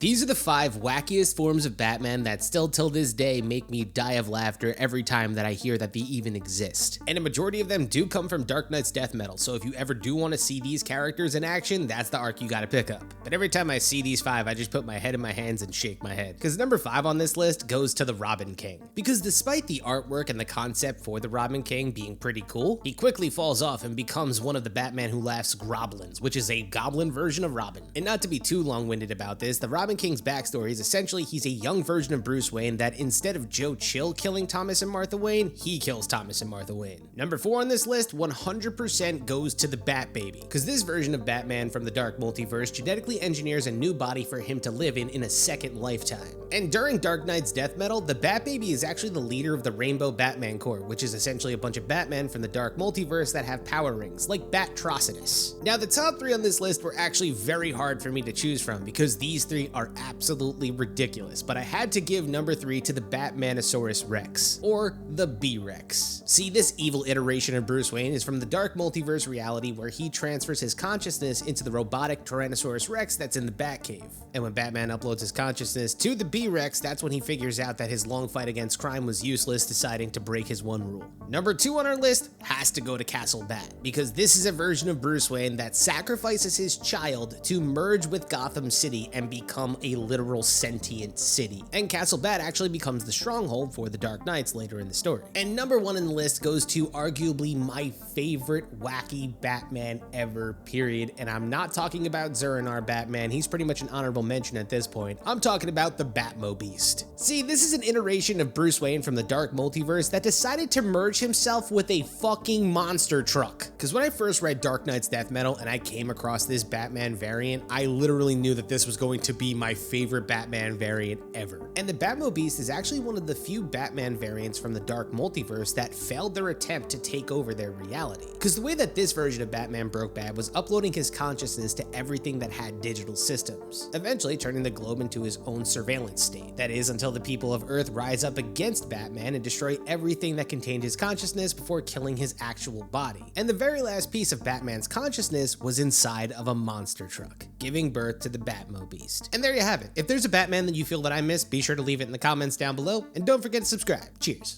These are the 5 wackiest forms of Batman that still till this day make me die of laughter every time that I hear that they even exist. And a majority of them do come from Dark Knight's death metal, so if you ever do want to see these characters in action, that's the arc you gotta pick up. But every time I see these 5, I just put my head in my hands and shake my head. Because number 5 on this list goes to the Robin King. Because despite the artwork and the concept for the Robin King being pretty cool, he quickly falls off and becomes one of the Batman Who Laughs Groblins, which is a goblin version of Robin. And not to be too long-winded about this, the Robin King's backstory is essentially he's a young version of Bruce Wayne that instead of Joe Chill killing Thomas and Martha Wayne, he kills Thomas and Martha Wayne. Number 4 on this list 100% goes to the Bat Baby, because this version of Batman from the Dark Multiverse genetically engineers a new body for him to live in a second lifetime. And during Dark Knight's death metal, the Bat Baby is actually the leader of the Rainbow Batman Corps, which is essentially a bunch of Batmen from the Dark Multiverse that have power rings, like Batrocinus. Now the top 3 on this list were actually very hard for me to choose from, because these 3 are absolutely ridiculous, but I had to give number 3 to the Batmanosaurus Rex, or the B-Rex. See, this evil iteration of Bruce Wayne is from the Dark Multiverse reality where he transfers his consciousness into the robotic Tyrannosaurus Rex that's in the Batcave. And when Batman uploads his consciousness to the B-Rex, that's when he figures out that his long fight against crime was useless, deciding to break his one rule. Number 2 on our list has to go to Castle Bat, because this is a version of Bruce Wayne that sacrifices his child to merge with Gotham City and become a literal sentient city. And Castle Bat actually becomes the stronghold for the Dark Knights later in the story. And number 1 in the list goes to arguably my favorite wacky Batman ever, period. And I'm not talking about Zur-En-Arrh Batman, he's pretty much an honorable mention at this point. I'm talking about the Batmobeast. See, this is an iteration of Bruce Wayne from the Dark Multiverse that decided to merge himself with a fucking monster truck. Because when I first read Dark Knight's death metal and I came across this Batman variant, I literally knew that this was going to be my favorite Batman variant ever. And the Batmobeast is actually one of the few Batman variants from the Dark Multiverse that failed their attempt to take over their reality. Because the way that this version of Batman broke bad was uploading his consciousness to everything that had digital systems, eventually turning the globe into his own surveillance state. That is, until the people of Earth rise up against Batman and destroy everything that contained his consciousness before killing his actual body. And the very last piece of Batman's consciousness was inside of a monster truck, giving birth to the Batmobeast. And there you have it. If there's a Batman that you feel that I missed, be sure to leave it in the comments down below, and don't forget to subscribe. Cheers.